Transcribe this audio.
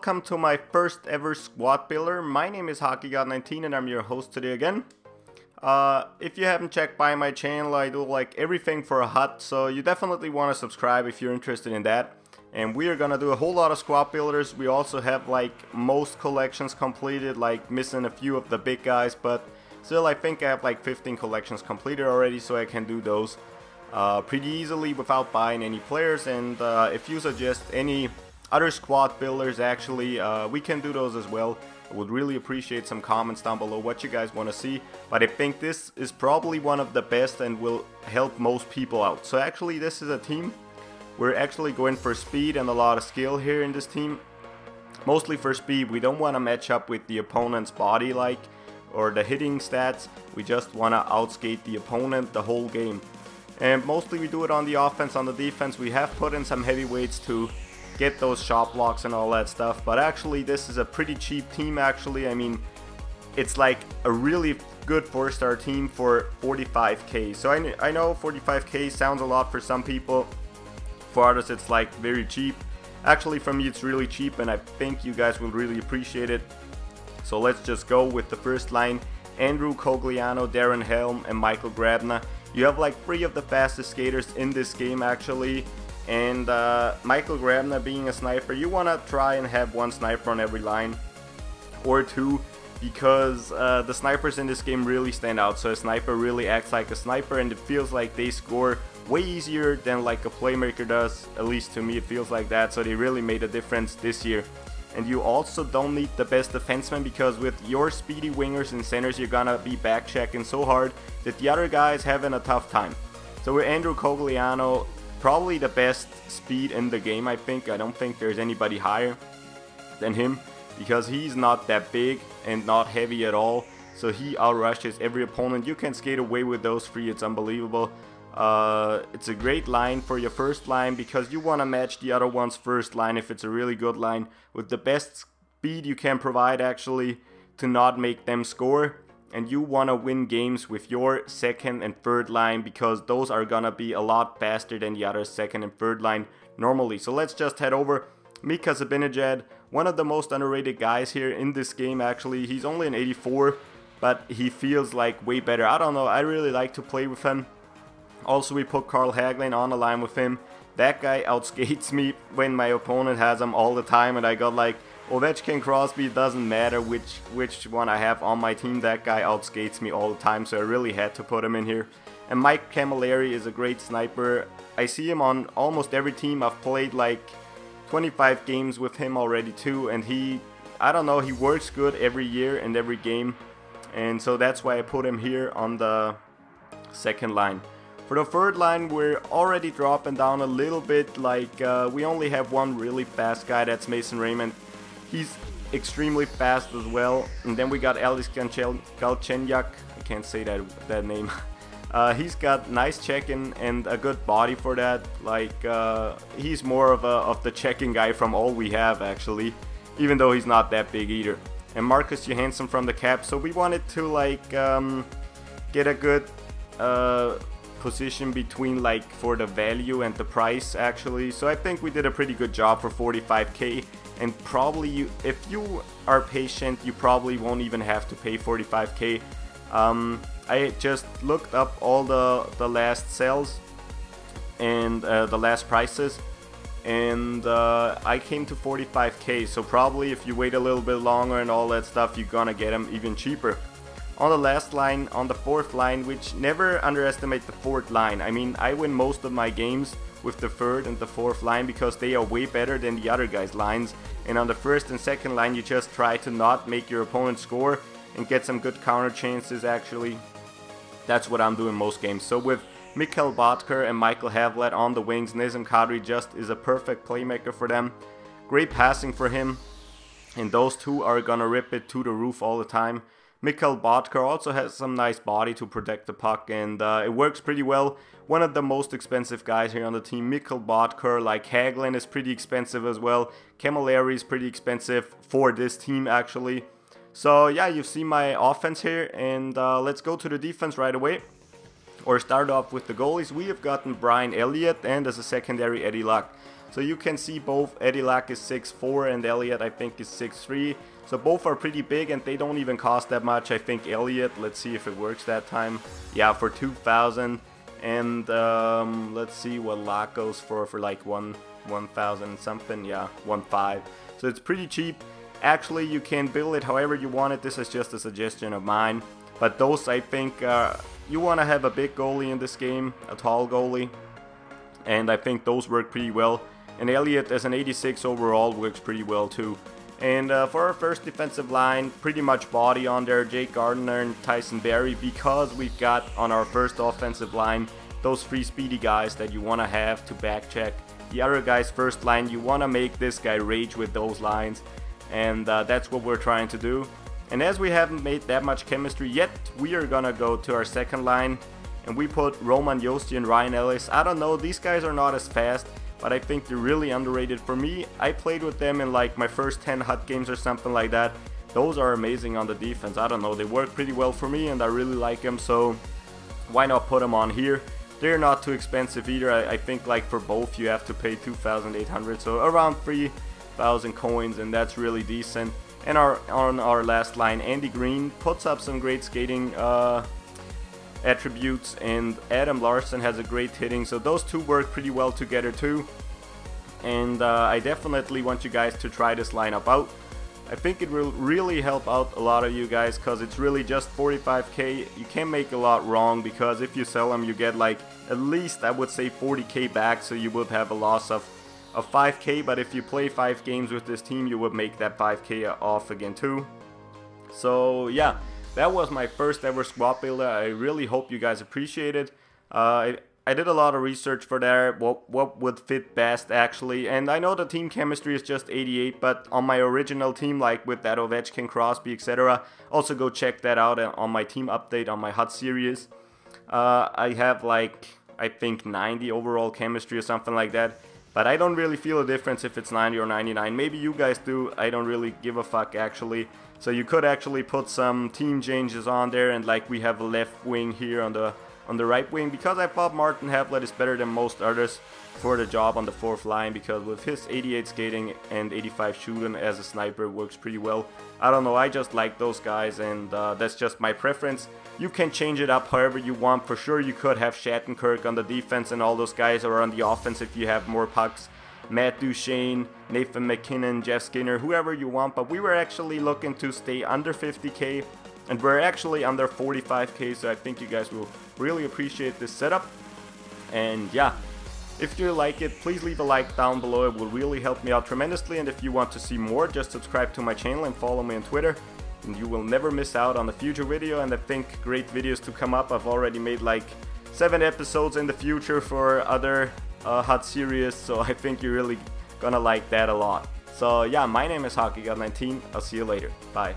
welcome to my first ever squad builder. My name is HockeyGod19 and I'm your host today again. If you haven't checked by my channel, I do like everything for a hut, so you definitely want to subscribe if you're interested in that. And we are gonna do a whole lot of squad builders. We also have like most collections completed, like missing a few of the big guys, but still I think I have like 15 collections completed already, so I can do those pretty easily without buying any players. And if you suggest any other squad builders, actually we can do those as well. I would really appreciate some comments down below what you guys want to see, but I think this is probably one of the best and will help most people out. So actually this is a team. We're actually going for speed and a lot of skill here in this team. Mostly for speed. We don't want to match up with the opponent's body like or the hitting stats. We just want to outskate the opponent the whole game. And mostly we do it on the offense. On the defense we have put in some heavyweights to get those shot blocks and all that stuff. But actually this is a pretty cheap team actually. I mean, it's like a really good 4-star team for 45k. So I know 45k sounds a lot for some people. For others it's like very cheap. Actually for me it's really cheap, and I think you guys will really appreciate it. So let's just go with the first line. Andrew Cogliano, Darren Helm and Michael Grabner. You have like 3 of the fastest skaters in this game actually. And Michael Grabner being a sniper, you want to try and have 1 sniper on every line or 2, because the snipers in this game really stand out. So a sniper really acts like a sniper, and it feels like they score way easier than like a playmaker does. At least to me it feels like that. So they really made a difference this year. And you also don't need the best defenseman, because with your speedy wingers and centers you're gonna be back checking so hard that the other guys having a tough time. So with Andrew Cogliano, probably the best speed in the game, I think. I don't think there's anybody higher than him, because he's not that big and not heavy at all. So he outrushes every opponent. You can skate away with those 3, it's unbelievable. It's a great line for your first line, because you want to match the other one's first line if it's a really good line with the best speed you can provide actually to not make them score. And you want to win games with your second and third line, because those are gonna be a lot faster than the other second and third line normally. So let's just head over. Mika Zibanejad, one of the most underrated guys here in this game actually. He's only an 84, but he feels like way better. I don't know, I really like to play with him. Also we put Carl Hagelin on the line with him. That guy outskates me when my opponent has him all the time, and I got like Ovechkin, Crosby, it doesn't matter which one I have on my team. That guy outskates me all the time, so I really had to put him in here. And Mike Camilleri is a great sniper. I see him on almost every team. I've played like 25 games with him already too, and I don't know, he works good every year and every game. And so that's why I put him here on the second line. For the third line, we're already dropping down a little bit. Like we only have 1 really fast guy, that's Mason Raymond. He's extremely fast as well. And then we got Alex Galchenyuk. I can't say that name. He's got nice checking and a good body for that. Like he's more of the checking guy from all we have actually, even though he's not that big either. And Marcus Johansson from the Caps. So we wanted to like get a good position between like for the value and the price actually. So I think we did a pretty good job for 45k, and probably if you are patient you probably won't even have to pay 45k. I just looked up all the last sales and the last prices, and I came to 45k. So probably if you wait a little bit longer and all that stuff, you're gonna get them even cheaper. On the last line, on the 4th line, which never underestimate the 4th line. I mean, I win most of my games with the 3rd and the 4th line, because they are way better than the other guys' lines. And on the 1st and 2nd line, you just try to not make your opponent score and get some good counter chances actually. That's what I'm doing most games. So with Mikhail Bottker and Michael Havlat on the wings, Nazem Kadri just is a perfect playmaker for them. Great passing for him, and those 2 are gonna rip it to the roof all the time. Mikhail Bottker also has some nice body to protect the puck, and it works pretty well. One of the most expensive guys here on the team, Mikhail Bottker. Like Hagelin is pretty expensive as well. Camilleri is pretty expensive for this team actually. So yeah, you've seen my offense here, and let's go to the defense right away. Or start off with the goalies. We have gotten Brian Elliott, and as a secondary Eddie Luck. So you can see both Eddie Lack is 6'4" and Elliott I think is 6'3". So both are pretty big and they don't even cost that much. I think Elliott, let's see if it works that time. Yeah, for 2,000. And let's see what Lack goes for like 1,000 something. Yeah, 1.5. So it's pretty cheap. Actually, you can build it however you want it. This is just a suggestion of mine. But those, I think, you want to have a big goalie in this game, a tall goalie. And I think those work pretty well. And Elliott as an 86 overall works pretty well too. And for our first defensive line, pretty much body on there, Jake Gardiner and Tyson Barrie, because we've got on our first offensive line those 3 speedy guys that you want to have to back check the other guy's first line. You want to make this guy rage with those lines, and that's what we're trying to do. And as we haven't made that much chemistry yet, we are gonna go to our second line, and we put Roman Josti and Ryan Ellis. I don't know, these guys are not as fast, but I think they're really underrated. For me, I played with them in like my first 10 hut games or something like that. Those are amazing on the defense. I don't know, they work pretty well for me and I really like them, so why not put them on here? They're not too expensive either. I think like for both you have to pay 2,800, so around 3,000 coins, and that's really decent. And on our last line, Andy Green puts up some great skating attributes, and Adam Larson has a great hitting, so those two work pretty well together too. And I definitely want you guys to try this lineup out. I think it will really help out a lot of you guys, because it's really just 45k. You can't make a lot wrong, because if you sell them you get like at least, I would say, 40k back, so you would have a loss of 5k. But if you play 5 games with this team, you would make that 5k off again too. So yeah, that was my first ever squad builder. I really hope you guys appreciate it. I did a lot of research for that, what would fit best actually, and I know the team chemistry is just 88, but on my original team, like with that Ovechkin, Crosby, etc., also go check that out on my team update on my HUT series. I have like, I think 90 overall chemistry or something like that, but I don't really feel a difference if it's 90 or 99. Maybe you guys do. I don't really give a fuck actually. So you could actually put some team changes on there, and like we have a left wing here on the right wing, because I thought Martin Havlat is better than most others for the job on the 4th line, because with his 88 skating and 85 shooting as a sniper works pretty well. I don't know, I just like those guys, and that's just my preference. You can change it up however you want. For sure you could have Shattenkirk on the defense and all those guys, or on the offense if you have more pucks. Matt Duchene, Nathan McKinnon, Jeff Skinner, whoever you want, but we were actually looking to stay under 50k, and we're actually under 45k, so I think you guys will really appreciate this setup. And yeah, if you like it, please leave a like down below. It will really help me out tremendously, and if you want to see more, just subscribe to my channel and follow me on Twitter, and you will never miss out on a future video. And I think great videos to come up. I've already made like 7 episodes in the future for other HUT series, so I think you're really gonna like that a lot. So yeah, my name is HockeyGod19. I'll see you later. Bye.